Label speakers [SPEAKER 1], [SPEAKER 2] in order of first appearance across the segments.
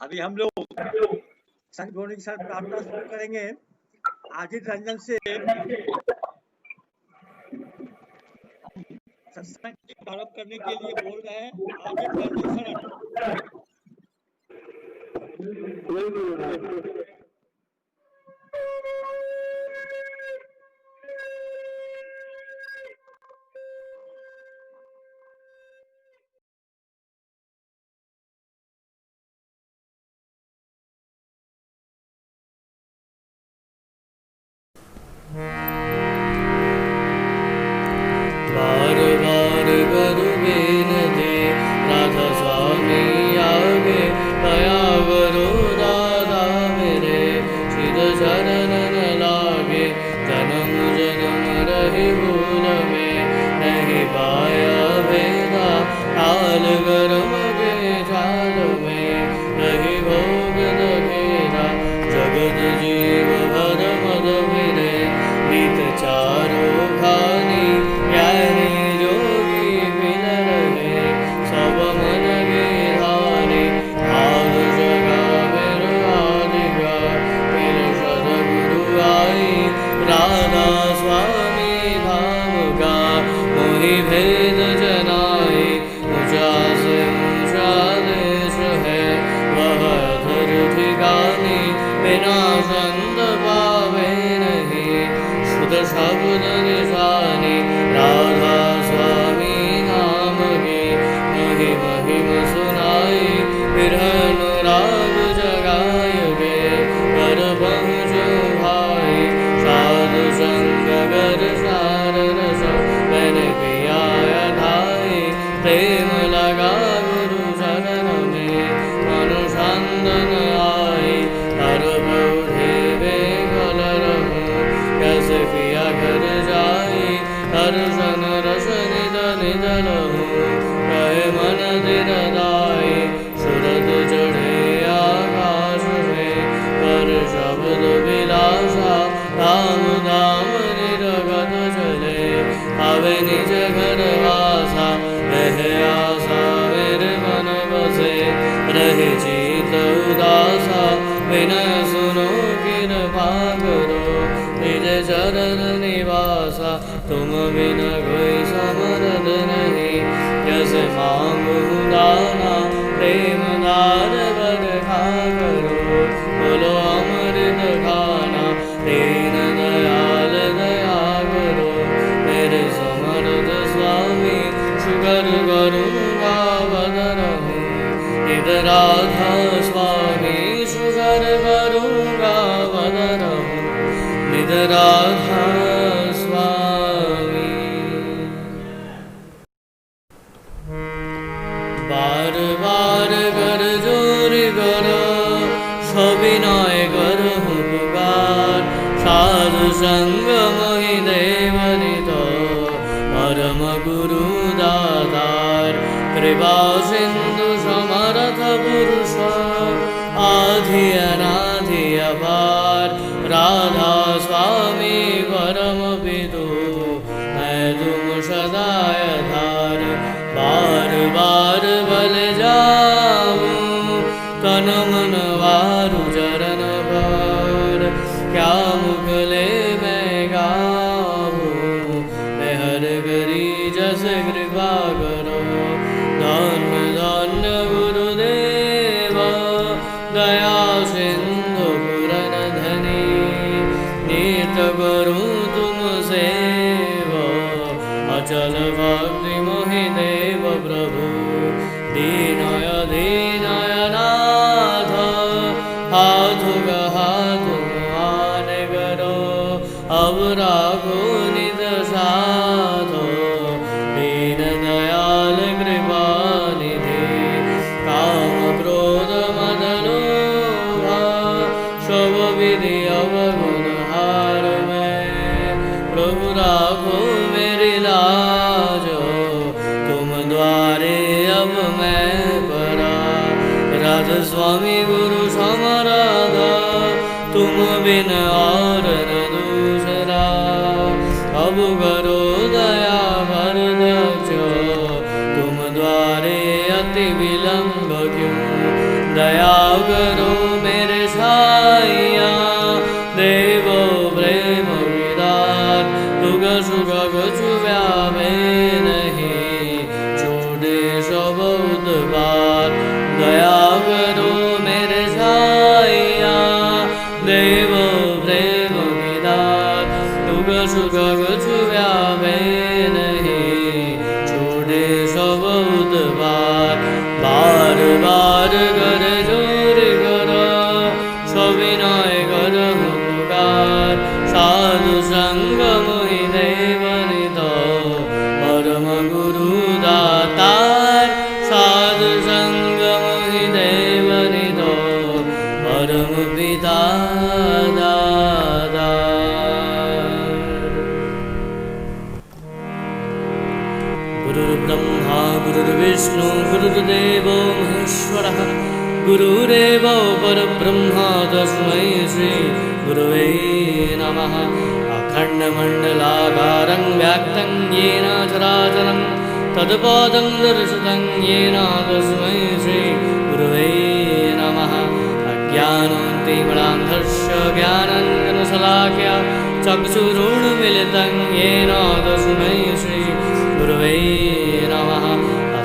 [SPEAKER 1] अभी हम लोग संत गौरी के साथ प्रार्थना शुरू करेंगे। आदित्य रंजन से सत्संग प्रारंभ करने के लिए बोल रहे हैं। आदित्य रंजन शरण।
[SPEAKER 2] बार बार गुरु बेन दे राधा स्वामी आगे दया गुरु दादा मेरे सिर शरण न लागे जन्म जन्म रही भूल में नहीं पाया भेदा हाल गर्म के झाल में नहीं भोग दखेरा जगत जीव भर मद मेरे नीत चारों खानी ज्ञानी जोगी मिल रहे सब मन गिराने भाग जगा मेरे आदिगा मेरे सदगुरु आई राधा स्वामी भाव का मोहि भेद जनाए ऊंचा से ऊंचा देश है वह अधर ठिकाने बिना संत पावे नहीं शुद्ध शब्द निशानी राधा स्वामी नाम की मही महिम सुनाई विरहन राग जगाय गे कर पहुँचो भाई साधु संग गर सारन सब मैंने पिया धाई प्रेम लगा गुरु चरण में मनु शांतन आई हर बूढ़े बेगल रहूं कैसे पिया घर जाई दर्शन रस निद निद लहूं कहे मन दिन दाई सुरत चढ़े आकाश में कर शब्द विलासा धाम धाम निरगत चले आवे निज घर वासा रह आशा मेरे मन बसे रहे चित उदासा विनय सुनो कृपा करो निज चरण निवासा तुम बिन कोई समर्थ नहीं जैसे मांगू दाना प्रेम दार बरखा करो बोलो अमृत खाना दीन दयाल दया करो मेरे समर्थ स्वामी शुकर करूँगा बद रहूं इधर राधा स्वामी शुकर करूँगा बद रहूं निध राधा स्वामी। बार बार कर जोरी करो सविनय करहु पुकार साधु संग मोहि देवनित परम गुरु दातार कृपा सिंधु समर्थ पुरुष आधि अनाधि अपार राधा स्वामी परम पितु मैं तुम सदा धार बार बार बल जाऊं तन मन वारु चरण पर क्या मुखले मैं गाऊं मैं हर गरी जस कृपा करो धन्य धन्य गुरुदेव दया सिंधु पुरन धनी नित करूं तुम सेवा अचल भक्ति मोहि देव प्रभु दीनय दीनय नाथ हाथु हाथु मान करो अब राखो निज साधो दीन दयाल कृपा निधि काम क्रोध मद लोभ सब विधि अवगुण हार में प्रभु राखो मेरी लाजो तुम द्वारे अब मैं परा राधा स्वामी गुरु समराधा तुम बिन और न दूसरा अब करो दया भर दक्षो तुम द्वारे अति विलंब क्यों दया कर दुख सुख कुछ व्यापे नहीं, छोड़े सब उद्धार। दया करो मेरे साईया, देव प्रेम विदार। दुख सुख कुछ व्यापे नहीं, छोड़े सब उद्धार। बार बार कर जोर करो, सविनय करहु पुकार। साधु संग मोहि देव निध, परम गुरु दातार। साधु संग मोहि देव निध, परम पिता दातार। गुरुर्ब्रह्मा गुरुर्विष्णु गुरुर्देवो महेश्वरः, गुरुरेव परब्रह्म तस्मै श्री गुरवे नमः। अखण्डमण्डलाकारं व्याप्तं येन चराचरं, तत्पदं दर्शितं येन तस्मै श्री गुरवे नमः। अज्ञानतिमिरान्धस्य ज्ञानाञ्जनशलाकया चक्षुरुन्मीलितं येन तस्मै श्री गुरवे नमः।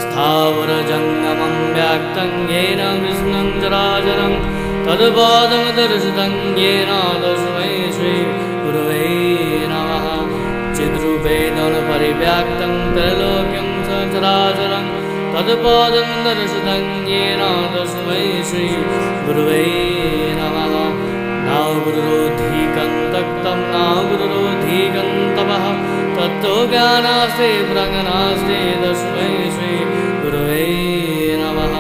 [SPEAKER 2] स्थावरजङ्गमं व्याप्तं येन विष्णुं चराचरं, तत्पदं दर्शितं येन तस्मै श्री गुरवे नमः। चिद्रूपेण परिव्याप्तं त्रैलोक्यं सचराचरं, तत्पदं दर्शितं येन तस्मै श्री गुरवे नमः। न गुरुरोधिकं तक्तं न गुरुरोधिकं तपः, तत्त्वज्ञानास्ते प्रज्ञानास्ते तस्मै श्री गुरवे नमः।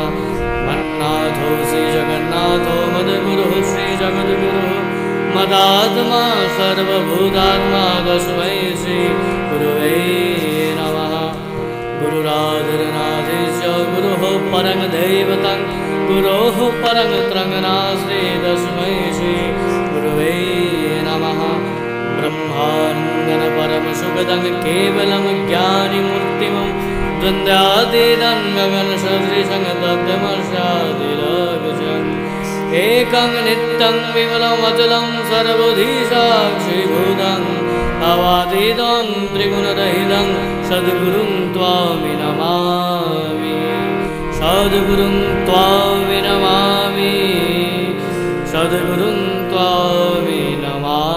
[SPEAKER 2] मन्नाथो श्री जगन्नाथो मद्गुरुः श्री जगद्गुरुः, मदात्मा सर्वभूतात्मा तस्मै श्री गुरवे नमः। गुरुरादिर्नाथस्य गुरुः परं दैवतं, गुरोः परं त्रङ्गनास्ते तस्मै श्री गुरवे नमः। ब्रह्मानन्दं परमसुखदं केवलं ज्ञानिमूर्तिमं, द्वन्द्वातीतं गगनसदृशं तत्त्वमस्यादिलक्ष्यम्। एकं नित्यं विमलमचलं सर्वधीसाक्षिभूतं, अवातीतं त्रिगुणरहितं सद्गुरुं त्वामि नमामि। सद्गुरुं त्वामि नमामि, सद्गुरुं त्वामि नमामि।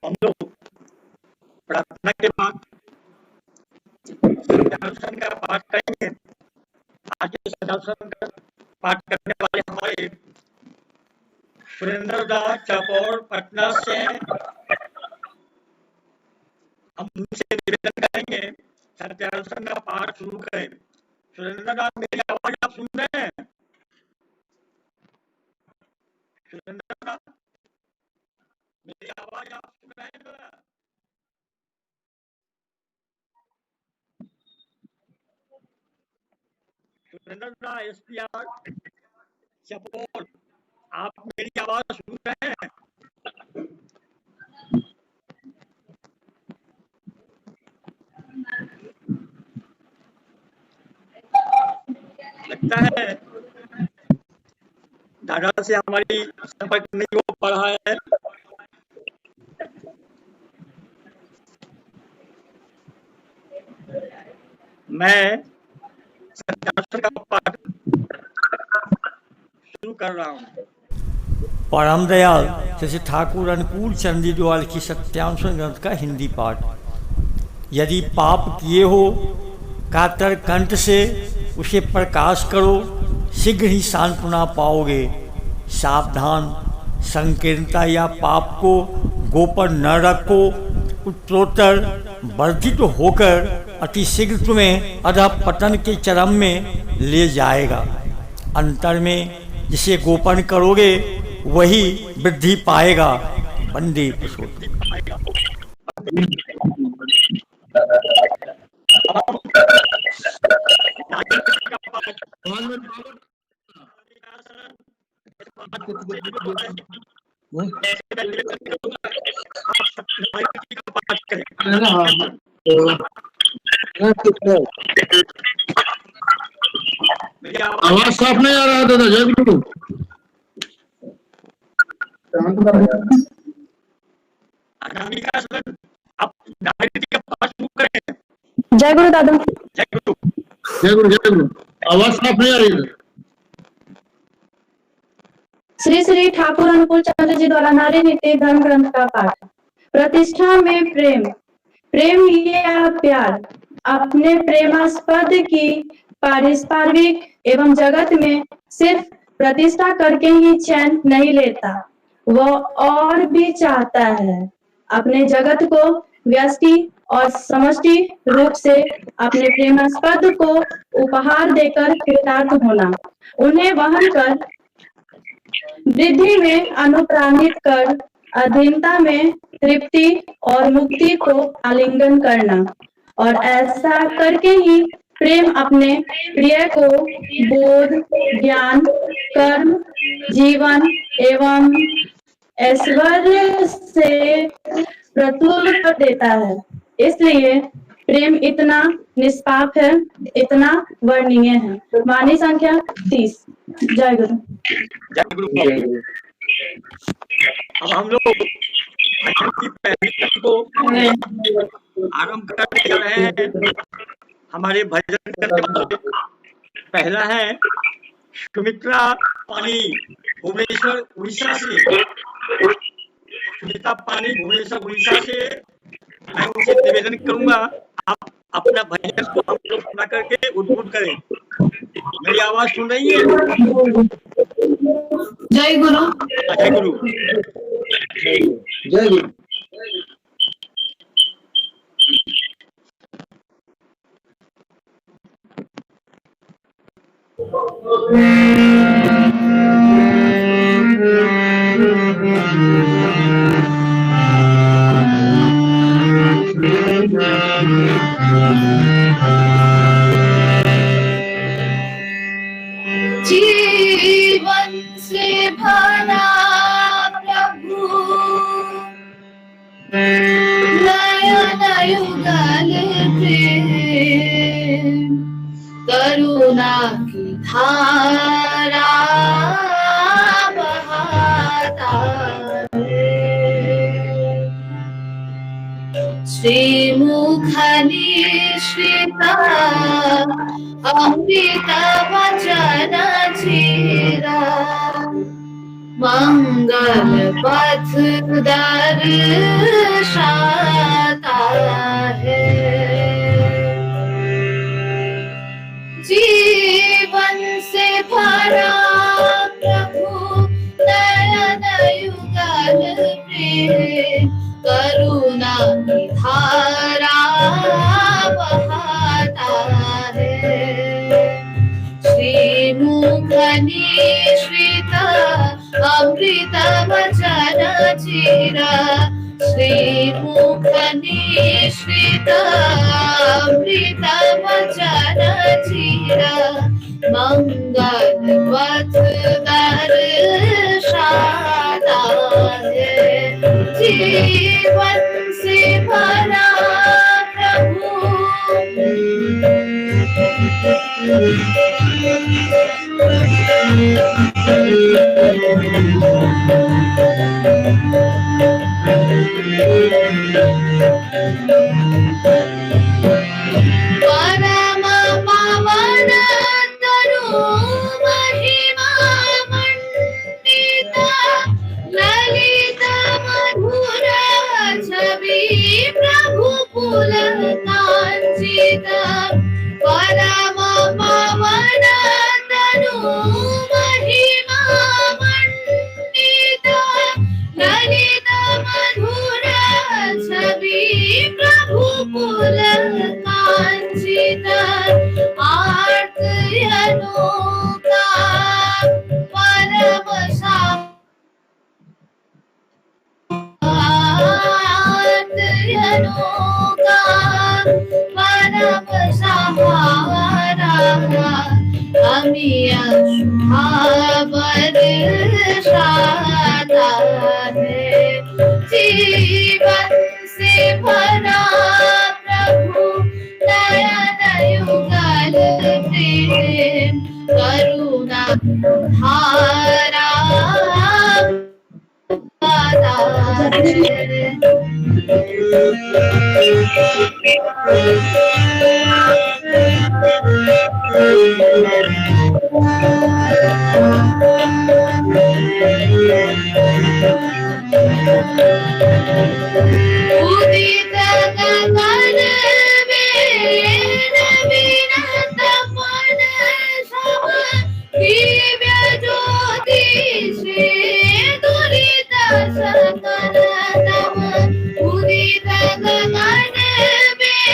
[SPEAKER 1] हम लोग प्रार्थना के बाद सदासन का पाठ करेंगे। आज के सदासन का पाठ करने वाले हमारे सुरेंद्र दास चपौर पटना से। हम उनसे निवेदन करेंगे सत्यासन का पाठ शुरू करें। सुरेंद्र दास, मेरी आवाज आप सुन रहे हैं? सुरेंद्र दास, मेरी आवाज आप सुन रहे हैं? सुरेंद्र दास SPR चपौर, आप मेरी आवाज सुन रहे हैं? लगता है दादा से हमारी संपर्क नहीं हो पा रहा है। मैं सत्यासन का पाठ शुरू कर रहा हूँ।
[SPEAKER 3] परम दयाल जैसे ठाकुर अनुकूल चंद जी द्वारा की सत्यांशन ग्रंथ का हिंदी पाठ। यदि पाप किए हो कातर कंठ से उसे प्रकाश करो, शीघ्र ही सांत्वना पाओगे। सावधान, संकीर्णता या पाप को गोपर न रखो, उत्तरोत्तर वर्धित होकर अतिशीघ्र तुम्हें अधः पतन के चरम में ले जाएगा। अंतर में जिसे गोपन करोगे वही वृद्धि पाएगा। वंदे पुरुषोत्तम।
[SPEAKER 1] ऐसे मैं निवेदन करूंगा, आप सत्यनारायण जी का पाठ करें। मेरी
[SPEAKER 4] आवाज साफ नहीं आ रहा है दादा। जय गुरु।
[SPEAKER 1] अनामिका सुगंध, आप नारायण जी का पाठ शुरू करें।
[SPEAKER 5] जय गुरु दादा।
[SPEAKER 1] जय गुरु।
[SPEAKER 4] जय गुरु। जय गुरु। आवाज साफ नहीं आ रही है।
[SPEAKER 5] श्री श्री ठाकुर अनुकूल चंद्र जी द्वारा नारी नीति धर्म ग्रंथ का पाठ। प्रतिष्ठा में प्रेम। प्रेम या प्यार अपने प्रेमास्पद की पारस्परिक एवं जगत में सिर्फ प्रतिष्ठा करके ही चैन नहीं लेता, वह और भी चाहता है अपने जगत को व्यष्टि और समष्टि रूप से अपने प्रेमास्पद को उपहार देकर कृतार्थ होना, उन्हें वहन कर वृद्धि में अनुप्राणित कर अधीनता में तृप्ति और मुक्ति को आलिंगन करना, और ऐसा करके ही प्रेम अपने प्रिय को बोध, ज्ञान, कर्म, जीवन एवं ऐश्वर्य से प्रतुल कर देता है। इसलिए प्रेम इतना निष्पाप है, इतना वर्णनीय है। वाणी संख्या 30। जय गुरु।
[SPEAKER 1] जय गुरु। अब हम लोग भजन की पहली कड़ी को आरंभ करने जा रहे हैं। हमारे भजन करने वाले पहला है सुमित्रा पानी भुवनेश्वर उड़ीसा से। सुमित्रा पानी भुवनेश्वर उड़ीसा से मैं उनसे निवेदन करूंगा, आप अपना भजन को हम लोग सुना करके उद्बोध करें। मेरी आवाज सुन रही है?
[SPEAKER 5] जय गुरु।
[SPEAKER 1] जय गुरु।
[SPEAKER 4] जय गुरु।
[SPEAKER 5] जीवन से भरा प्रभु नयन युगल प्रेम, करुणा की धारा बहाता है। श्रीमुख निश्रिता अमृत वचन चीरा, मंगल पथ दर्शाता है। जीवन से भरा प्रभु नयन युगल प्रेम, करुणा की धारा बहाता है। श्रीमुख निश्रित अमृत वचन चीरा, श्रीमुख निश्रित अमृत वचन चीरा, मंगल पथ दर्शाता है। जीवन से भरा प्रभु परम पावन तनु महिमा मंडित, ललित मधुर छवि प्रभु पुलकांचित। परम पावन तनु महिमा मंडित, ललित मधुर छवि प्रभु पुलकांचित। आर्त अनोखा परम अनोखा परम सहारा, अमिया सुहावर
[SPEAKER 6] दर्शाता है। जीवन से भरा प्रभु नयन युगल प्रेम करुणा धारा बहता उदित गगन में नवीन तपन सब दिव्य ज्योति से दुरित सकल तम। उदित गगन में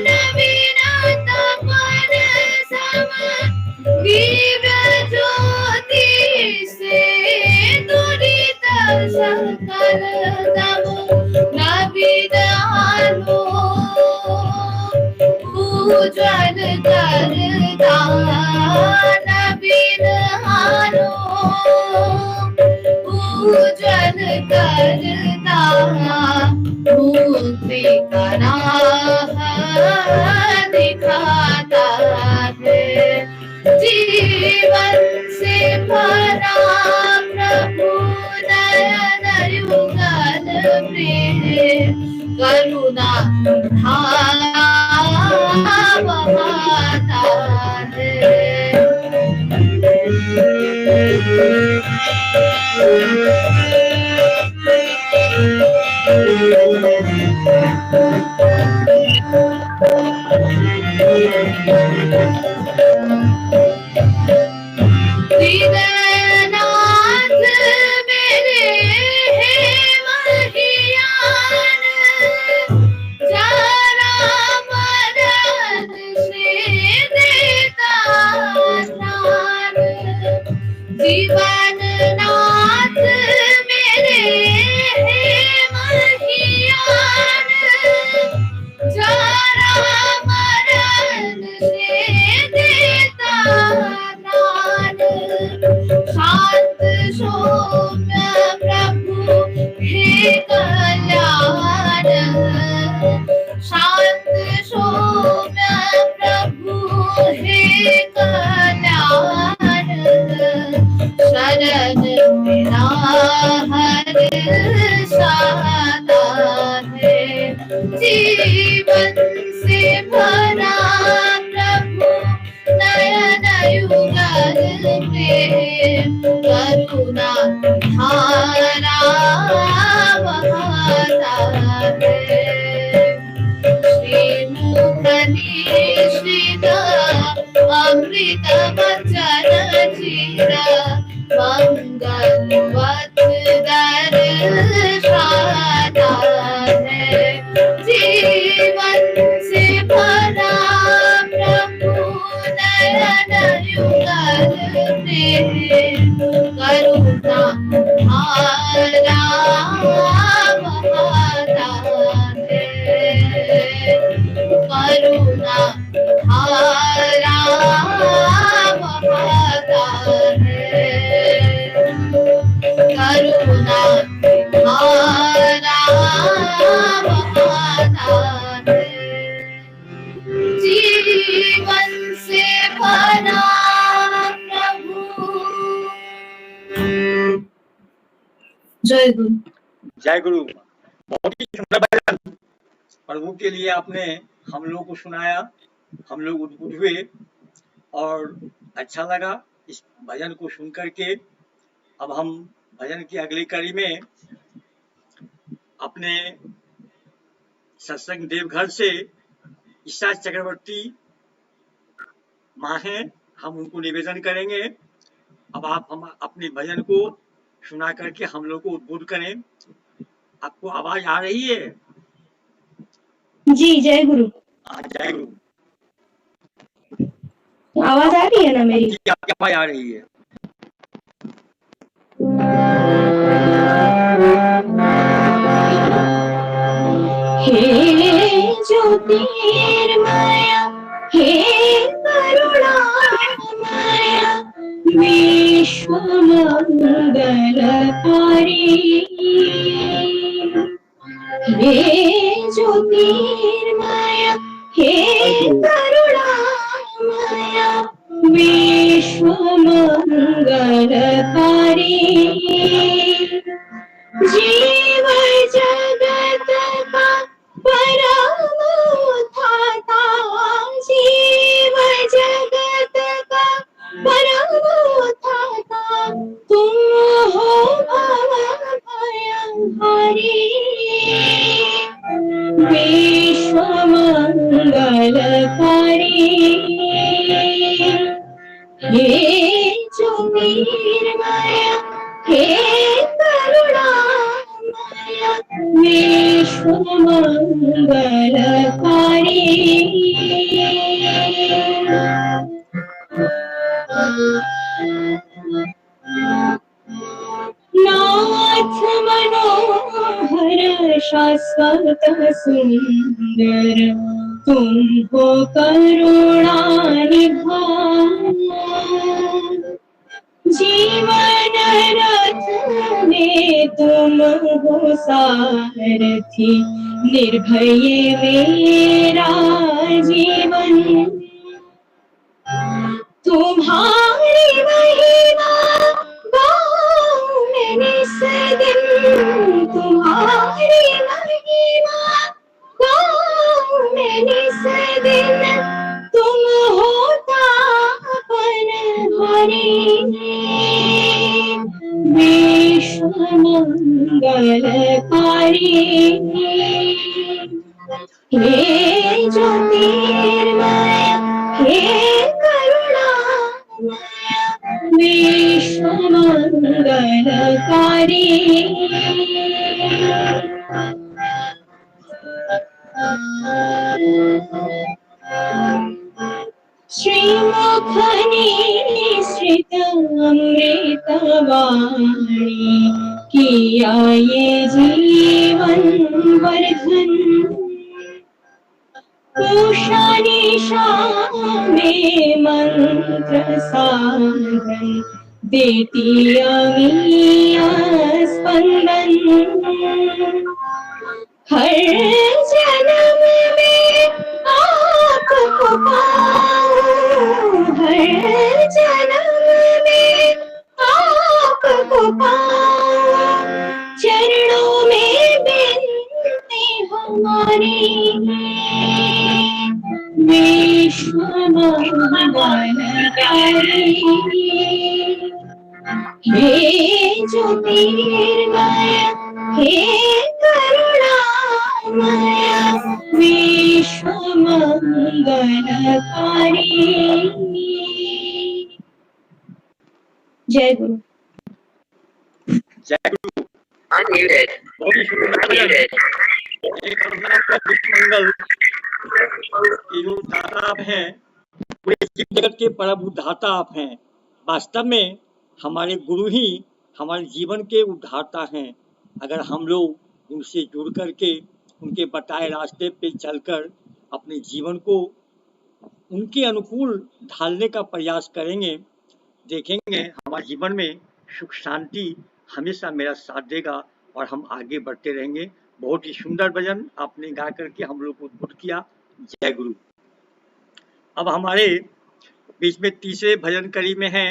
[SPEAKER 6] नवीन तपन सब दिव्य ज्योति से दुरित सकल तम। नवीन आलोक उज्ज्वल करता, नवीन आलोक उज्ज्वल करता, मुक्ति का राह दिखाता है। जीवन से भरा प्रभु नयन युगल प्रेम करुणा धारा बहता है। दीननाथ मेरे हे महियान, जरा मदद से देता ध्यान। जीवन नाथ मेरे हे महियान, जरा मदद से देता ध्यान। शांत सौम्य प्रभु हे कल्याण, शांत सौम्य प्रभु हे कल्याण। शरण मेरा हर साता है। जीवन से भरा प्रभु नयन युगल प्रेम करुणा धारा बहता है। श्रीमुखनिश्रित अमृत वचन चिर मंगलवत दर्शाता है। जीवन से भरा प्रभु नयन युगल प्रेम करुणा धारा बहता है। करुणा धारा बहता है। करुणा धारा बहता है। जीवन से भरा प्रभु। जय गुरु।
[SPEAKER 1] जय गुरु। बहुत ही सुंदर भजन प्रभु के लिए आपने हम लोगों को सुनाया। हम लोग उद्बुद्ध हुए और अच्छा लगा इस भजन को सुन करके। अब हम भजन की अगली कड़ी में अपने सत्संग देवघर से ईशा चक्रवर्ती माँ हैं, हम उनको निवेदन करेंगे। अब आप हम अपने भजन को सुना करके हम लोग को उद्बुद्ध करें। आपको आवाज आ रही है?
[SPEAKER 5] जी जय गुरु।
[SPEAKER 1] जय गुरु।
[SPEAKER 5] आवाज आ रही है ना मेरी?
[SPEAKER 1] जी आपकी आवाज आ रही है।
[SPEAKER 5] हे ज्योतिर्मया हे करुणामया विश्वमय हे ज्योतिर्मय हे करुणामय विश्वमंगलकारी जीव जगत का परम धाता जीव जगत का परम धाता तुम हो भव भयंकरी विश्वमंगलकारी हे ज्योतिर्मय हे करुणामय विश्वमंगलकारी नाथ मनोहर शाश्वत सुंदर तुम हो करुणा निधान जीवन रथ में तुम हो सारथी निर्भय मेरा जीवन तुम्हारी महिमा गाऊं मैंने सदिन तुम्हारी महिमा गाऊं मैंने सदिन तुम होता अपन हरि विश्वमंगलकारी हे ज्योतिर्मय हे करुणामय विश्वमंगलकारी श्रीमुखनी श्रित अमृतवाणी किया ये जीवन वर्धन उषा निशा में मंत्र साधन देती अमीया स्पंदन हर जन्म में आपको पाऊं हर जन्म में आपको पाऊं चरणों में बिनती हमारी विश्वमंगलकारी हे ज्योतिर्मय हे करुणामय विश्वमंगलकारी जय गुरु
[SPEAKER 1] जय गुरु।
[SPEAKER 6] Unmuted.
[SPEAKER 1] बहुत ही सुंदर भजन। एक मंगल के जो दाता आप हैं, पूरे जीव जगत के परम उद्धाता आप हैं। वास्तव में हमारे गुरु ही हमारे जीवन के उद्धाता हैं। अगर हम लोग उनसे जुड़ करके उनके बताए रास्ते पे चलकर अपने जीवन को उनके अनुकूल ढालने का प्रयास करेंगे, देखेंगे हमारे जीवन में सुख शांति हमेशा मेरा साथ देगा और हम आगे बढ़ते रहेंगे। बहुत ही सुंदर भजन आपने गा करके हम लोग को उद्बुद्ध किया। जय गुरु। अब हमारे बीच में तीसरे भजन कड़ी में है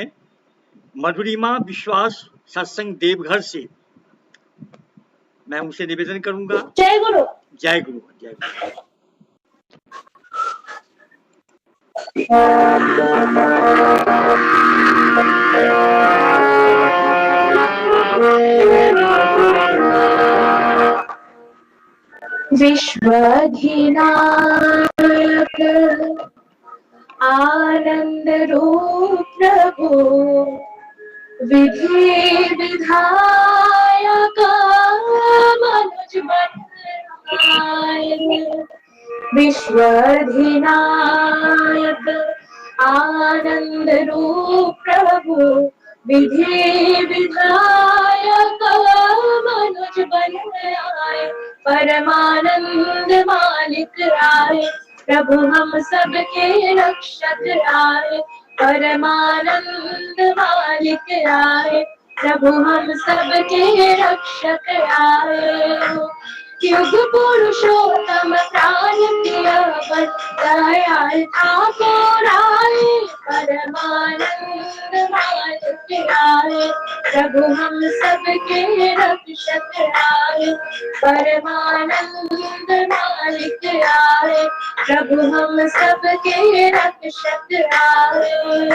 [SPEAKER 1] मधुरिमा विश्वास सत्संग देवघर से। मैं उनसे निवेदन करूंगा।
[SPEAKER 5] जय गुरु।
[SPEAKER 1] जय गुरु। जय गुरु।
[SPEAKER 5] विश्वाधिनायक आनंद रूप प्रभु विधि विधायक मनुज बनायक विश्वाधिनायक आनंद रूप प्रभु विधि विधायक मनुज बन आए परमानंद मालिक आए प्रभु हम सबके रक्षक आए परमानंद मालिक आए प्रभु हम सबके रक्षक आए। युग पुरुषोत्तम प्राण प्रिय दयाल ठाकुर आए, परमानंद मालिक आए। प्रभु हम सबके रक्षक आए, परमानंद मालिक आए। प्रभु हम सबके रक्षक आए।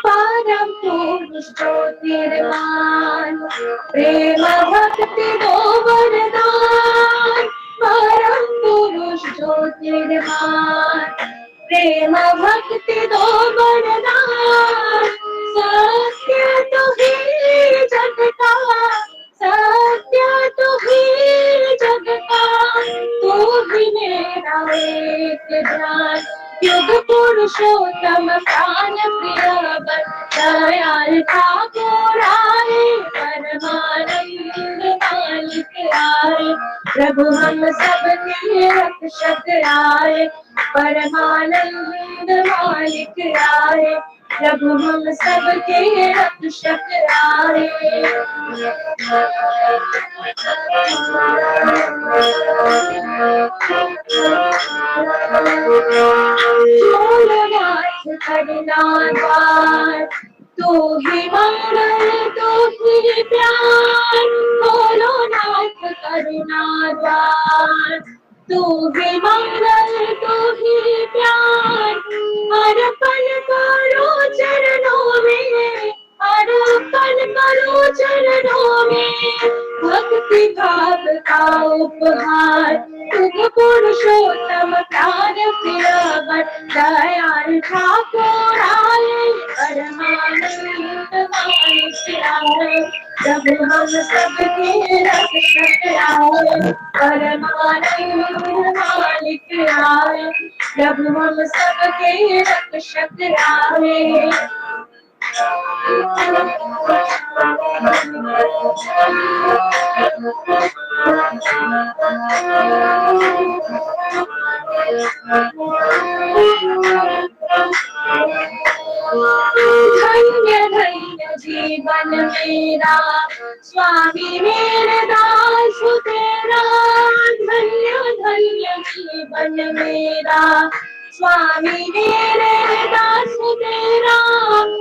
[SPEAKER 5] परम पुरुष ज्योतिर्मान, प्रेम भक्ति दो वरदान। परम पुरुष ज्योतिर्मान, प्रेम भक्ति दो वरदान। सत्य तो ही जग का, सत्य तो ही जग का, तू ही मेरा एक ध्यान। युग पुरुषोत्तम प्राण प्रिय दयाल ठाकुर आए, परमानंद मालिक आए। प्रभु हम सबके रक्षक आए, परमानंद मालिक आए। प्रभु हम सबके रक्षक आए। भोलेनाथ करुणावान, तू ही मंगल तू ही प्यार। भोलेनाथ करुणावान, तू ही मंगल तू ही प्यार। अर्पण करो चरणों में, अर्पण करो चरणों में, भक्ति भाव का उपहार। युग पुरुषोत्तम प्राण प्रिय दयाल ठाकुर आए, परमानंद मालिक आए। प्रभु हम सबके रक्षक आए, परमानंद मालिक आए। प्रभु हम सबके रक्षक आए। धन्य धन्य जीवन मेरा, स्वामी मेरे दास तेरा। धन्य धन्य जीवन मेरा, स्वामी मेरे दास तेरा।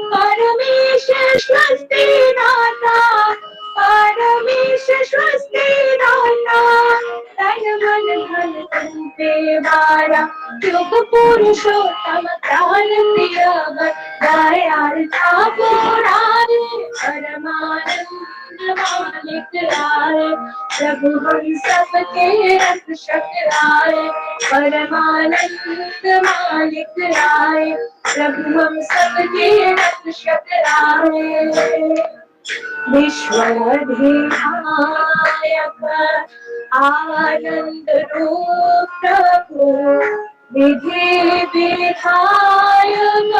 [SPEAKER 5] परमेश्वर स्वस्ति दाता, परमेश्वर स्वस्ति दाता। तन मन धन तुम पे वारा, युग पुरुषोत्तम प्राण प्रिय दयाल ठाकुर आए, परमानंद मालिक आए। प्रभु हम सबके रक्षक आए, परमानंद मालिक आए। प्रभु हम सबके रक्षक आए। विश्वधिनायक आनंद रूप प्रभु, विधि विधायक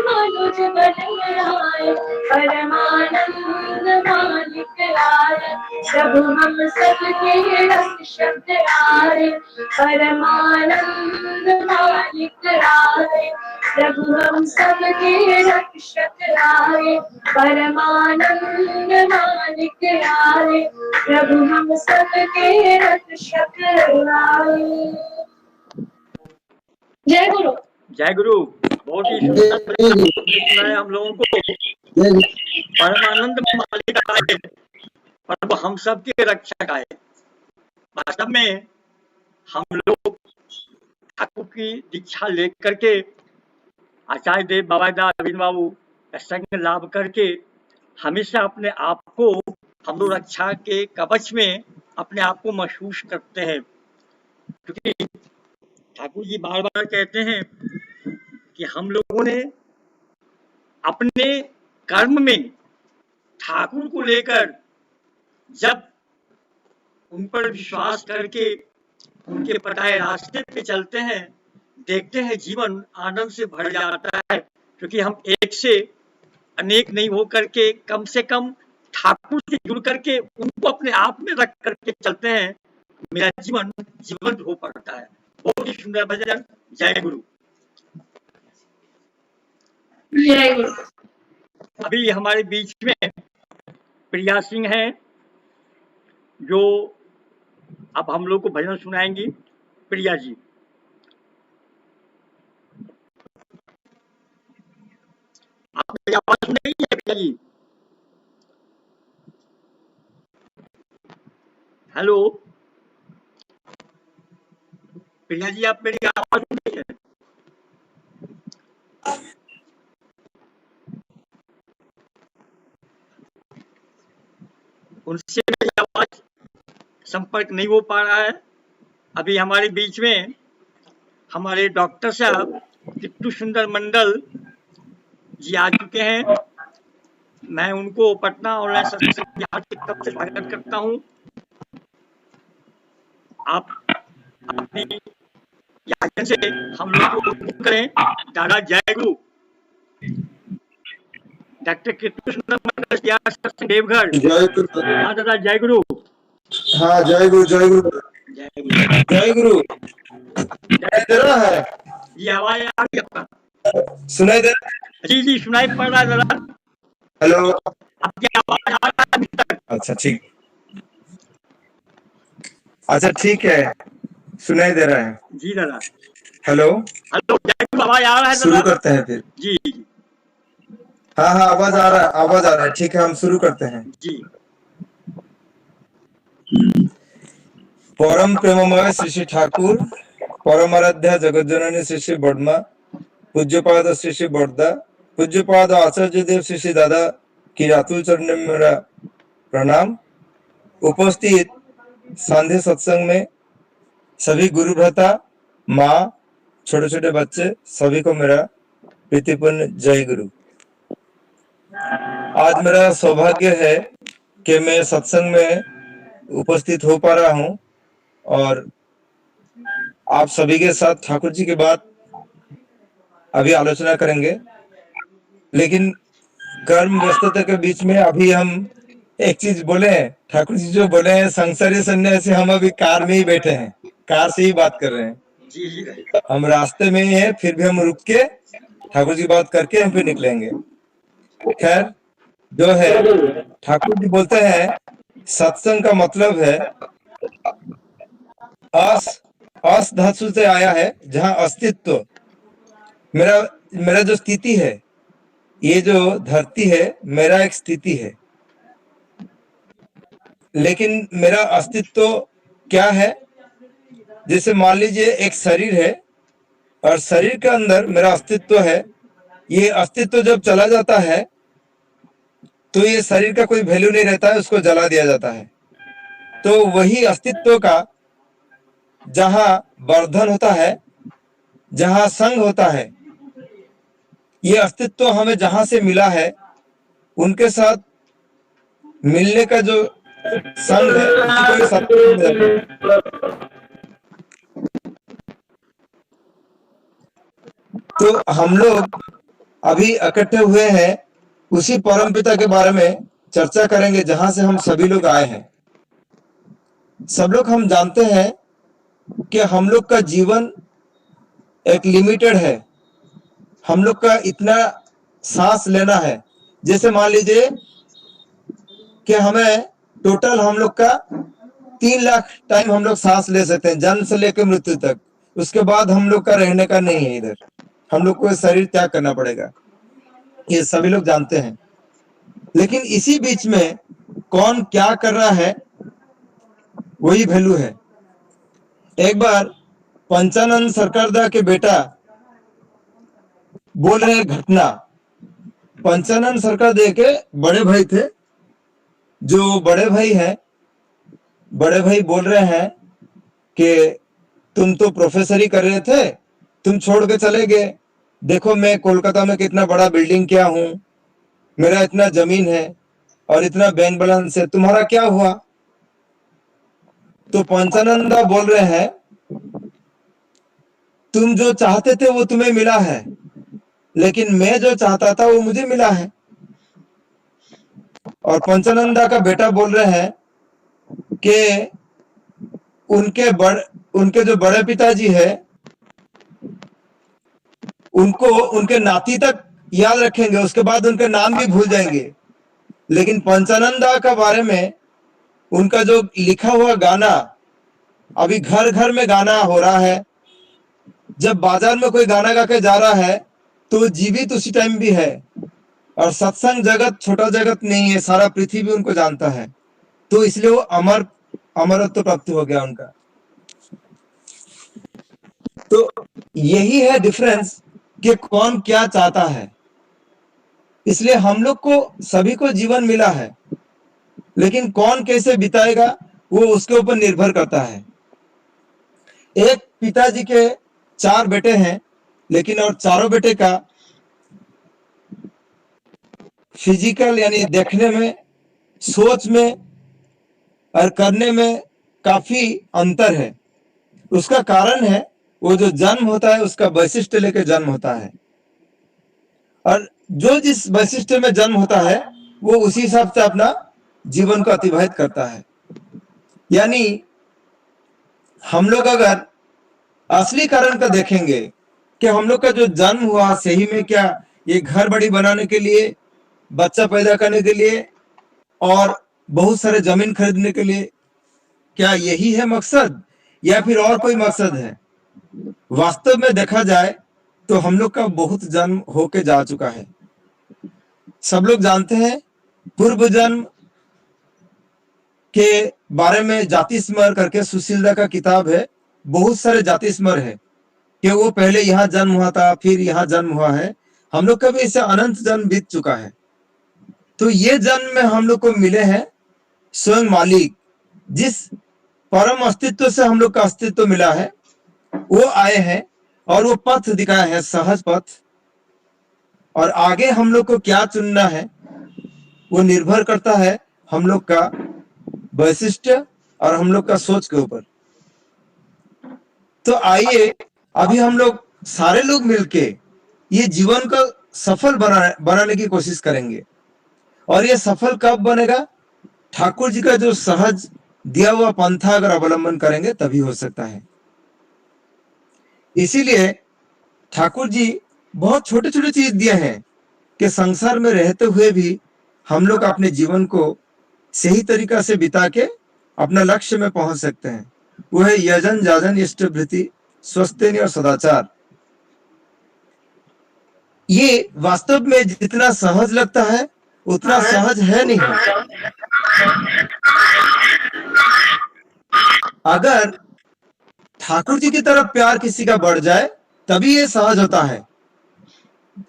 [SPEAKER 5] मनुज बन आए, परमानंद मालिक आए। प्रभु हम सबके रक्षक आए, परमानंद मालिक आए। प्रभु हम सबके रक्षक आए, परमानंद मालिक आए। प्रभु हम सबके रक्षक आए। जय गुरु।
[SPEAKER 1] जय गुरु। बहुत ही सुंदर सुनाया हम लोगों को। परमानंद मालिक आए, प्रभु हम सबके रक्षक आए। वास्तव में हम लोग ठाकुर की दीक्षा लेकर के, आचार्य देव बाबा अरविंद बाबू का संग लाभ करके हमेशा अपने आप को हम लोग रक्षा के कवच में अपने आप को महसूस करते हैं। क्योंकि ठाकुर जी बार बार कहते हैं कि हम लोगों ने अपने कर्म में ठाकुर को लेकर जब उन पर विश्वास करके उनके बताए रास्ते पे चलते हैं, देखते हैं जीवन आनंद से भर जाता है। क्योंकि हम एक से अनेक नहीं हो करके कम से कम ठाकुर से जुड़ करके उनको अपने आप में रख करके चलते हैं, मेरा जीवन जीवंत हो पड़ता है। बहुत ही सुंदर भजन। जय गुरु।
[SPEAKER 5] जय गुरु।
[SPEAKER 1] अभी हमारे बीच में प्रिया सिंह हैं, जो अब हम लोग को भजन सुनाएंगी। प्रिया जी, आप मेरी आवाज सुन रही है प्रिया जी? हेलो प्रिया जी, आप मेरी आवाज सुन रही है? उनसे मेरी आवाज संपर्क नहीं हो पा रहा है। अभी हमारे बीच में हमारे डॉक्टर साहब किट्टू सुंदर मंडल जी आ चुके हैं। मैं उनको पटना ऑनलाइन सत्संग बिहार की तरफ से स्वागत करता हूँ। आप अपनी याचना से हम लोग को उद्बुद्ध करें। दादा जय गुरु। डॉक्टर किट्टू सुंदर मंडल जी सत्संग देवघर।
[SPEAKER 7] जय गुरु।
[SPEAKER 1] हाँ दादा जय गुरु।
[SPEAKER 7] हाँ जय गुरु जय गुरु
[SPEAKER 1] जय गुरु।
[SPEAKER 7] जय गुरु। सुनाई दे रहा है?
[SPEAKER 1] ये आवाज आ रही है आपका?
[SPEAKER 7] सुनाई दे रहा है?
[SPEAKER 1] जी जी सुनाई पड़ रहा है दादा।
[SPEAKER 7] हेलो।
[SPEAKER 1] आपकी आवाज आ रहा है अभी तक?
[SPEAKER 7] अच्छा ठीक। अच्छा ठीक है, सुनाई दे रहा है।
[SPEAKER 1] जी दादा।
[SPEAKER 7] हेलो।
[SPEAKER 1] हेलो जय गुरु। आवाज आ रहा है
[SPEAKER 7] शुरू
[SPEAKER 1] दादा?
[SPEAKER 7] करते हैं फिर।
[SPEAKER 1] जी
[SPEAKER 7] हाँ हाँ आवाज आ रहा है, आवाज आ रहा है। ठीक है हम शुरू करते हैं।
[SPEAKER 1] जी।
[SPEAKER 7] परम प्रेममय श्री श्री ठाकुर, परम आराध्या जगत जननी श्री श्री बड़मा, पूज्यपाद श्री श्री बड़दा, पूज्यपाद आचार्य देव श्री श्री दादा की रातुल चरण में मेरा प्रणाम। उपस्थित सांध्य सत्संग में सभी गुरु भ्राता, माँ, छोटे छोटे बच्चे सभी को मेरा प्रीतिपूर्ण जय गुरु। आज मेरा सौभाग्य है कि मैं सत्संग में उपस्थित हो पा रहा हूँ और आप सभी के साथ ठाकुर जी की बात अभी आलोचना करेंगे। लेकिन कर्म व्यस्तता के बीच में अभी हम एक चीज बोले हैं, ठाकुर जी जो बोले हैं संसारी सन्यासी, हम अभी कार में ही बैठे हैं, कार से ही बात कर रहे हैं।
[SPEAKER 1] जी जी
[SPEAKER 7] हम रास्ते में ही है, फिर भी हम रुक के ठाकुर जी बात करके हम फिर निकलेंगे। खैर जो है ठाकुर जी बोलते हैं सत्संग का मतलब है अस धातु से आया है, जहां अस्तित्व, मेरा जो स्थिति है, ये जो धरती है मेरा एक स्थिति है, लेकिन मेरा अस्तित्व क्या है? जैसे मान लीजिए एक शरीर है और शरीर के अंदर मेरा अस्तित्व है। ये अस्तित्व जब चला जाता है तो ये शरीर का कोई वैल्यू नहीं रहता है, उसको जला दिया जाता है। तो वही अस्तित्व का जहां वर्धन होता है, जहां संग होता है, ये अस्तित्व हमें जहां से मिला है उनके साथ मिलने का जो संग है उसी को सत्संग कहते हैं। तो हम लोग अभी इकट्ठे हुए हैं उसी परम पिता के बारे में चर्चा करेंगे जहां से हम सभी लोग आए हैं। सब लोग हम जानते हैं कि हम लोग का जीवन एक लिमिटेड है। हम लोग का इतना सांस लेना है, जैसे मान लीजिए कि हमें टोटल हम लोग का 3 लाख टाइम हम लोग सांस ले सकते हैं, जन्म से लेकर मृत्यु तक। उसके बाद हम लोग का रहने का नहीं है, इधर हम लोग को शरीर त्याग करना पड़ेगा, ये सभी लोग जानते हैं। लेकिन इसी बीच में कौन क्या कर रहा है वही वैल्यू है। एक बार पंचानंद सरकारदा के बेटा बोल रहे घटना। पंचानंद सरकारदा के बड़े भाई थे, जो बड़े भाई हैं, बड़े भाई बोल रहे हैं कि तुम तो प्रोफेसरी कर रहे थे, तुम छोड़ के चले गए। देखो मैं कोलकाता में कितना बड़ा बिल्डिंग किया हूं, मेरा इतना जमीन है और इतना बैंक बैलेंस है, तुम्हारा क्या हुआ? तो पंचानंदा बोल रहे हैं तुम जो चाहते थे वो तुम्हें मिला है, लेकिन मैं जो चाहता था वो मुझे मिला है। और पंचानंदा का बेटा बोल रहे हैं कि उनके जो बड़े पिताजी है उनको उनके नाती तक याद रखेंगे, उसके बाद उनके नाम भी भूल जाएंगे। लेकिन पंचानंदा के बारे में उनका जो लिखा हुआ गाना अभी घर घर में गाना हो रहा है। जब बाजार में कोई गाना गा के जा रहा है तो वो जीवित उसी टाइम भी है। और सत्संग जगत छोटा जगत नहीं है, सारा पृथ्वी भी उनको जानता है, तो इसलिए वो अमरत्व प्राप्ति हो गया उनका। तो यही है डिफरेंस कि कौन क्या चाहता है। इसलिए हम लोग को सभी को जीवन मिला है, लेकिन कौन कैसे बिताएगा वो उसके ऊपर निर्भर करता है। एक पिताजी के 4 बेटे हैं, लेकिन और चारों बेटे का फिजिकल यानी देखने में, सोच में और करने में काफी अंतर है। उसका कारण है वो जो जन्म होता है उसका वैशिष्ट्य लेकर जन्म होता है, और जो जिस वैशिष्ट्य में जन्म होता है वो उसी हिसाब से अपना जीवन को अतिबाहित करता है। यानी हम लोग अगर असली कारण का देखेंगे कि हम लोग का जो जन्म हुआ सही में क्या ये घर बड़ी बनाने के लिए, बच्चा पैदा करने के लिए और बहुत सारे जमीन खरीदने के लिए, क्या यही है मकसद या फिर और कोई मकसद है? वास्तव में देखा जाए तो हम लोग का बहुत जन्म होके जा चुका है। सब लोग जानते हैं पूर्व जन्म के बारे में जाति स्मर करके सुशीलदा का किताब है। बहुत सारे जाति स्मर है कि वो पहले यहाँ जन्म हुआ था, फिर यहाँ जन्म हुआ है। हम लोग का भी इससे अनंत जन्म बीत चुका है। तो ये जन्म में हम लोग को मिले हैं स्वयं मालिक, जिस परम अस्तित्व से हम लोग का अस्तित्व मिला है, वो आए हैं और वो पथ दिखाया है, सहज पथ। और आगे हम लोग को क्या चुनना है वो निर्भर करता है हम लोग का वैशिष्ट्य और हम लोग का सोच के ऊपर। तो आइए अभी हम लोग सारे लोग मिलके ये जीवन को सफल बनाने की कोशिश करेंगे। और ये सफल कब बनेगा? ठाकुर जी का जो सहज दिया हुआ पंथा अगर अवलंबन करेंगे तभी हो सकता है। इसीलिए ठाकुर जी बहुत छोटे छोटे चीज दिए हैं कि संसार में रहते हुए भी हम लोग अपने जीवन को सही तरीका से बिता के अपना लक्ष्य में पहुंच सकते हैं। वो है यजन जाजन इष्टभृति स्वस्थेनी और सदाचार। ये वास्तव में जितना सहज लगता है उतना सहज है नहीं। अगर ठाकुर जी की तरफ प्यार किसी का बढ़ जाए तभी ये सहज होता है।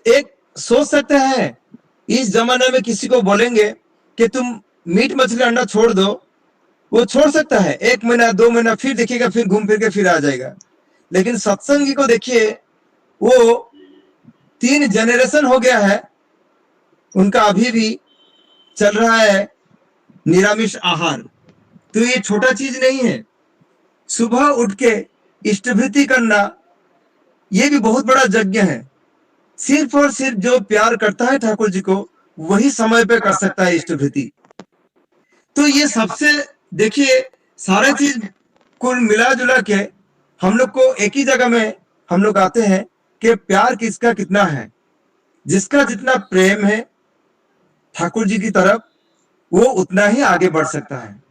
[SPEAKER 7] एक सोच सकते हैं इस जमाने में किसी को बोलेंगे कि तुम मीट मछली अंडा छोड़ दो, वो छोड़ सकता है 1 महीना 2 महीना, फिर देखिएगा फिर घूम फिर के फिर आ जाएगा। लेकिन सत्संगी को देखिए, वो 3 जनरेशन हो गया है, उनका अभी भी चल रहा है निरामिष आहार। तो ये छोटा चीज नहीं है। सुबह उठ के इष्टभृति करना ये भी बहुत बड़ा यज्ञ है। सिर्फ और सिर्फ जो प्यार करता है ठाकुर जी को वही समय पे कर सकता है इष्टभृति। तो ये सबसे देखिए सारे चीज कुल मिला जुला के हम लोग को एक ही जगह में हम लोग आते हैं कि प्यार किसका कितना है। जिसका जितना प्रेम है ठाकुर जी की तरफ वो उतना ही आगे बढ़ सकता है।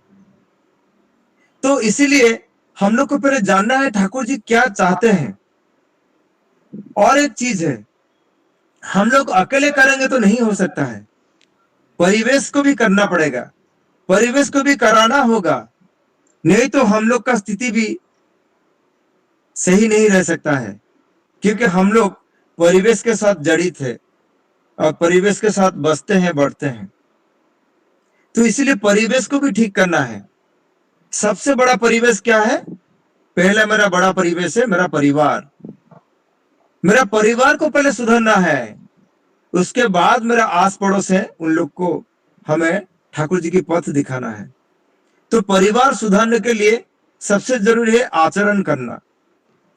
[SPEAKER 7] तो इसीलिए हम लोग को पहले जानना है ठाकुर जी क्या चाहते हैं। और एक चीज है, हम लोग अकेले करेंगे तो नहीं हो सकता है, परिवेश को भी करना पड़ेगा, परिवेश को भी कराना होगा, नहीं तो हम लोग का स्थिति भी सही नहीं रह सकता है। क्योंकि हम लोग परिवेश के साथ जड़ित है और परिवेश के साथ बसते हैं बढ़ते हैं। तो इसीलिए परिवेश को भी ठीक करना है। सबसे बड़ा परिवेश क्या है? पहले मेरा बड़ा परिवेश है मेरा परिवार। मेरा परिवार को पहले सुधरना है, उसके बाद मेरा आस पड़ोस है, उन लोग को हमें ठाकुर जी की पथ दिखाना है। तो परिवार सुधारने के लिए सबसे जरूरी है आचरण करना।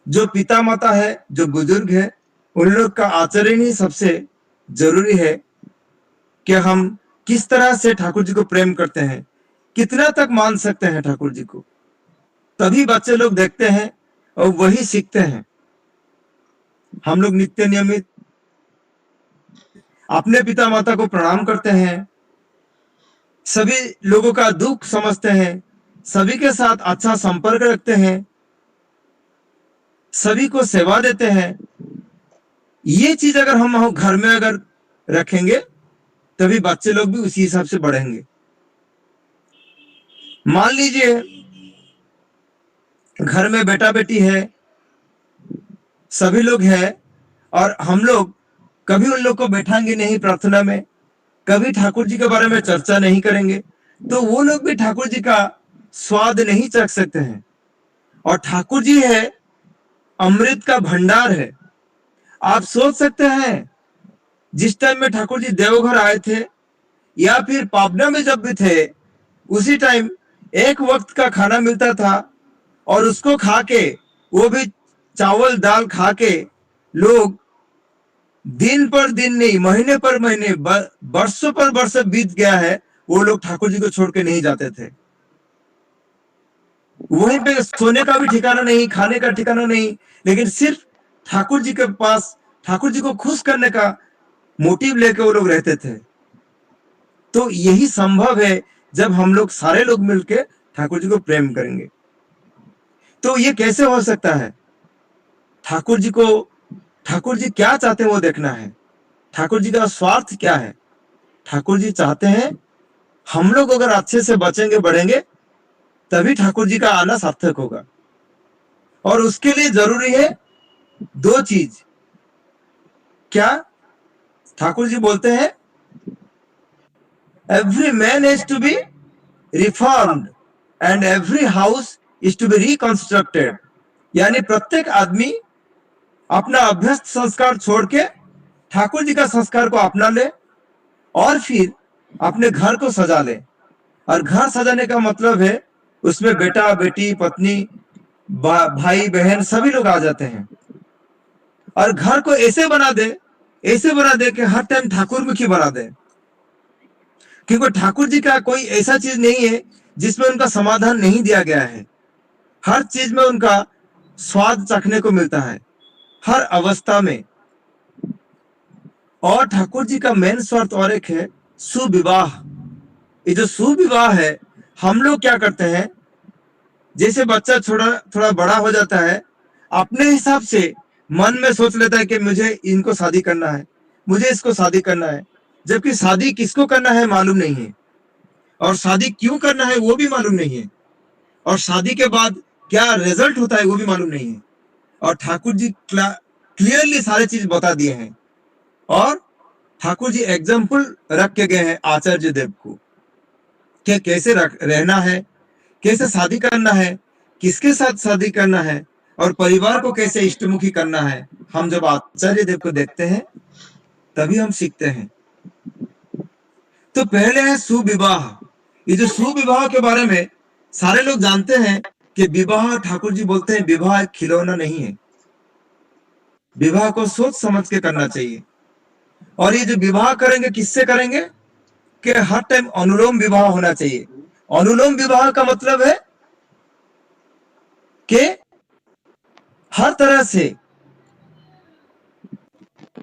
[SPEAKER 7] जो पिता माता है, जो बुजुर्ग है, उन लोग का आचरण ही सबसे जरूरी है कि हम किस तरह से ठाकुर जी को प्रेम करते हैं, कितना तक मान सकते हैं ठाकुर जी को, तभी बच्चे लोग देखते हैं और वही सीखते हैं। हम लोग नित्य नियमित अपने पिता माता को प्रणाम करते हैं, सभी लोगों का दुख समझते हैं, सभी के साथ अच्छा संपर्क रखते हैं, सभी को सेवा देते हैं। ये चीज अगर हम घर में अगर रखेंगे तभी बच्चे लोग भी उसी हिसाब से बढ़ेंगे। मान लीजिए घर में बेटा बेटी है, सभी लोग हैं, और हम लोग कभी उन लोग को बैठाएंगे नहीं प्रार्थना में, कभी ठाकुर जी के बारे में चर्चा नहीं करेंगे, तो वो लोग भी ठाकुर जी का स्वाद नहीं चख सकते हैं। और ठाकुर जी है अमृत का भंडार है। आप सोच सकते हैं जिस टाइम में ठाकुर जी देवघर आए थे या फिर पाबना में जब भी थे, उसी टाइम एक वक्त का खाना मिलता था और उसको खा के, वो भी चावल दाल खा के, लोग दिन पर दिन नहीं, महीने पर महीने, वर्षों पर वर्ष बीत गया है, वो लोग ठाकुर जी को छोड़ के नहीं जाते थे। वहीं पे सोने का भी ठिकाना नहीं, खाने का ठिकाना नहीं, लेकिन सिर्फ ठाकुर जी के पास, ठाकुर जी को खुश करने का मोटिव लेके वो लोग रहते थे। तो यही संभव है जब हम लोग सारे लोग मिलके ठाकुर जी को प्रेम करेंगे। तो ये कैसे हो सकता है? ठाकुर जी क्या चाहते हैं वो देखना है। ठाकुर जी का स्वार्थ क्या है? ठाकुर जी चाहते हैं हम लोग अगर अच्छे से बचेंगे बढ़ेंगे तभी ठाकुर जी का आना सार्थक होगा। और उसके लिए जरूरी है दो चीज। क्या? ठाकुर जी बोलते हैं every man is to be reformed and every house is to be reconstructed. यानी प्रत्येक आदमी अपना अभ्यस्त संस्कार छोड़ के ठाकुर जी का संस्कार को अपना ले और फिर अपने घर को सजा ले। और घर सजाने का मतलब है उसमें बेटा बेटी पत्नी भाई बहन सभी लोग आ जाते हैं। और घर को ऐसे बना दे कि हर टाइम ठाकुर मुखी बना दे, क्योंकि ठाकुर जी का कोई ऐसा चीज नहीं है जिसमें उनका समाधान नहीं दिया गया है। हर चीज में उनका स्वाद चखने को मिलता है, हर अवस्था में। और ठाकुर जी का मेन स्वार्थ और एक है सुविवाह। ये जो सुविवाह है, हम लोग क्या करते हैं, जैसे बच्चा थोड़ा बड़ा हो जाता है, अपने हिसाब से मन में सोच लेता है कि मुझे इनको शादी करना है, मुझे इसको शादी करना है, जबकि शादी किसको करना है मालूम नहीं है, और शादी क्यों करना है वो भी मालूम नहीं है, और शादी के बाद क्या रिजल्ट होता है वो भी मालूम नहीं है। और ठाकुर जी क्लियरली सारे चीज बता दिए हैं। और ठाकुर जी एग्जाम्पल रख के गए हैं आचार्य देव को कि कैसे रहना है, कैसे शादी करना है, किसके साथ शादी करना है, और परिवार को कैसे इष्टमुखी करना है। हम जब आचार्य देव को देखते हैं तभी हम सीखते हैं। तो पहले है सुविवाह। ये जो सुविवाह के बारे में सारे लोग जानते हैं कि विवाह, ठाकुर जी बोलते हैं विवाह एक खिलौना नहीं है, विवाह को सोच समझ के करना चाहिए। और ये जो विवाह करेंगे किससे करेंगे कि हर टाइम अनुलोम विवाह होना चाहिए। अनुलोम विवाह का मतलब है कि हर तरह से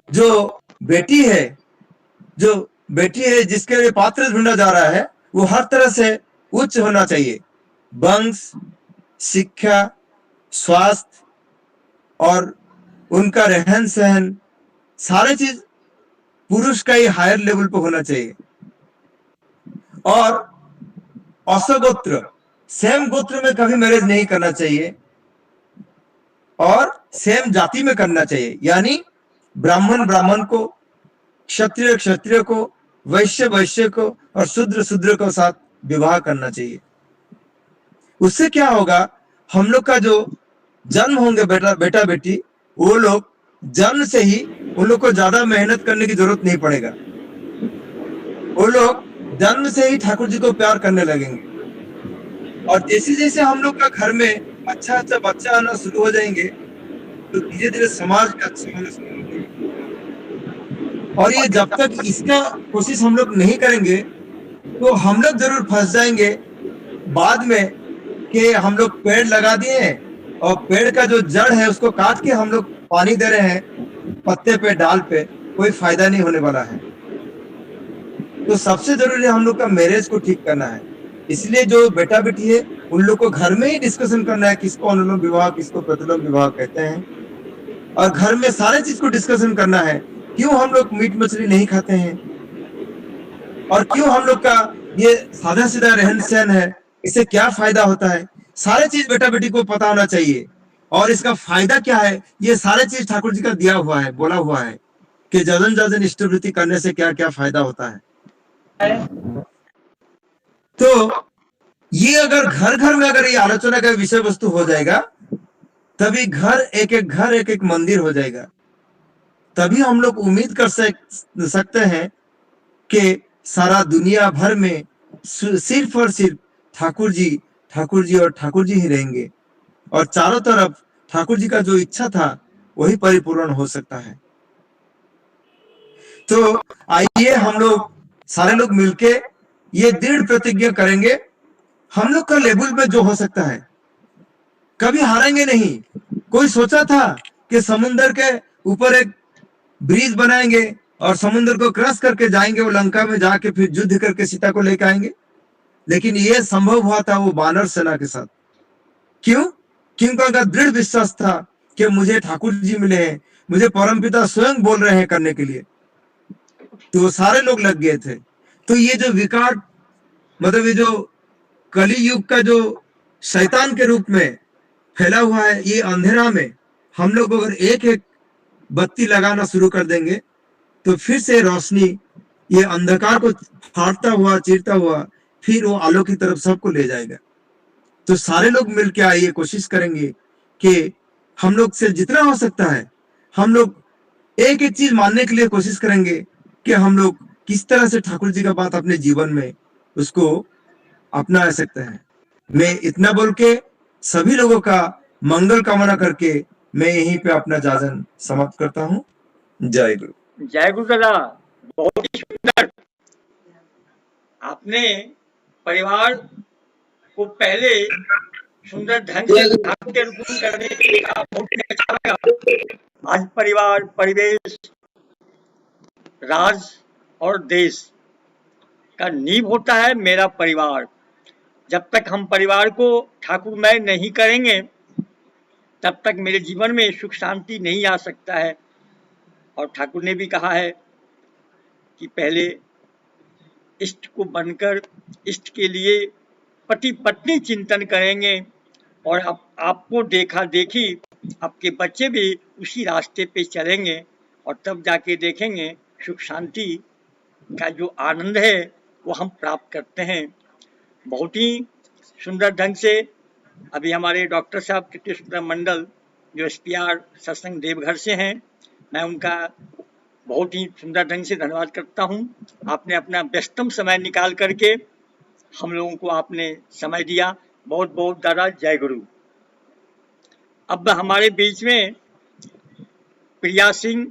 [SPEAKER 7] जो बेटी है जिसके लिए पात्र ढूंढा जा रहा है, वो हर तरह से उच्च होना चाहिए। वंश, शिक्षा, स्वास्थ्य और उनका रहन सहन, सारे चीज पुरुष का ही हायर लेवल पे होना चाहिए। और असगोत्र, सेम गोत्र में कभी मैरिज नहीं करना चाहिए, और सेम जाति में करना चाहिए। यानी ब्राह्मण को, क्षत्रिय को, वैश्य को और शूद्र को साथ विवाह करना चाहिए। उससे क्या होगा, हम लोग का जो जन्म होंगे बेटा बेटी, वो लोग जन्म से ही उन लोग को ज्यादा मेहनत करने की जरूरत नहीं पड़ेगा। वो लोग जन्म से ही ठाकुर जी को प्यार करने लगेंगे। और जैसे जैसे हम लोग का घर में अच्छा बच्चा आना शुरू हो जाएंगे तो धीरे धीरे समाज का अच्छा होना शुरू होगा। और ये जब तक इसका कोशिश हम लोग नहीं करेंगे तो हम लोग जरूर फंस जाएंगे बाद में कि हम लोग पेड़ लगा दिए हैं और पेड़ का जो जड़ है उसको काट के हम लोग पानी दे रहे हैं पत्ते पे, डाल पे, कोई फायदा नहीं होने वाला है। तो सबसे जरूरी हम लोग का मैरिज को ठीक करना है। इसलिए जो बेटा बेटी है उन लोग को घर में ही डिस्कशन करना है, किसको अनुलोम विवाह, किसको प्रतिलोम विवाह कहते हैं, और घर में सारे चीज को डिस्कशन करना है। क्यों हम लोग मीट मछली नहीं खाते हैं और क्यों हम लोग का ये सादा सीधा रहन सहन है, इससे क्या फायदा होता है, सारे चीज बेटा बेटी को पता होना चाहिए। और इसका फायदा क्या है, ये सारे चीज ठाकुर जी का दिया हुआ है, बोला हुआ है कि जजन जजन इष्टवृत्ति करने से क्या क्या फायदा होता है। तो ये अगर घर घर में अगर ये आलोचना का विषय वस्तु हो जाएगा, तभी घर एक एक मंदिर हो जाएगा। तभी हम लोग उम्मीद कर सकते हैं कि सारा दुनिया भर में सिर्फ और सिर्फ ठाकुर जी और ठाकुर जी ही रहेंगे, और चारों तरफ ठाकुर जी का जो इच्छा था वही परिपूर्ण हो सकता है। तो आइए हम लोग सारे लोग मिलके ये दृढ़ प्रतिज्ञा करेंगे, हम लोग का लेवल में जो हो सकता है कभी हारेंगे नहीं। कोई सोचा था कि समुद्र के ऊपर एक ब्रिज बनाएंगे और समुद्र को क्रॉस करके जाएंगे, वो लंका में जाके फिर युद्ध करके सीता को लेकर आएंगे, लेकिन ये संभव हुआ था वो वानर सेना के साथ। क्यों? क्योंकि उनका दृढ़ विश्वास था कि मुझे ठाकुर जी मिले हैं, मुझे परमपिता स्वयं बोल रहे हैं करने के लिए, तो सारे लोग लग गए थे। तो ये जो विकार, मतलब ये जो कली युग का जो शैतान के रूप में फैला हुआ है, ये अंधेरा में हम लोग अगर एक एक बत्ती लगाना शुरू कर देंगे तो फिर से रोशनी ये अंधकार को फाड़ता हुआ, चीरता हुआ, फिर वो आलोक की तरफ सबको ले जाएगा। तो सारे लोग मिलकर आइए कोशिश करेंगे कि हम लोग से जितना हो सकता है हम लोग एक एक चीज मानने के लिए कोशिश करेंगे कि हम लोग किस तरह से ठाकुर जी का बात अपने जीवन में उसको अपना सकते हैं। मैं इतना बोल के सभी लोगों का मंगल कामना करके मैं यहीं पे अपना जाजन समाप्त करता हूँ। जय गुरु।
[SPEAKER 1] जय गुरु दादा, बहुत ही सुंदर। आपने परिवार को पहले सुंदर ढंग से ठाकुर के रूप में करने के लिए कहा, बहुत ही अच्छा लगा। आज परिवार, परिवेश, राज और देश का नींव होता है मेरा परिवार। जब तक हम परिवार को ठाकुरमय नहीं करेंगे तब तक मेरे जीवन में सुख शांति नहीं आ सकता है। और ठाकुर ने भी कहा है कि पहले इष्ट को बनकर इष्ट के लिए पति पत्नी चिंतन करेंगे, और अब आपको देखा देखी आपके बच्चे भी उसी रास्ते पे चलेंगे, और तब जाके देखेंगे सुख शांति का जो आनंद है वो हम प्राप्त करते हैं। बहुत ही सुंदर ढंग से अभी हमारे डॉक्टर साहब कितने सुंदर मंडल जो SPR सत्संग देवघर से हैं, मैं उनका बहुत ही सुंदर ढंग से धन्यवाद करता हूं। आपने अपना व्यस्तम समय निकाल करके हम लोगों को आपने समय दिया, बहुत बहुत दादा जय गुरु। अब हमारे बीच में प्रिया सिंह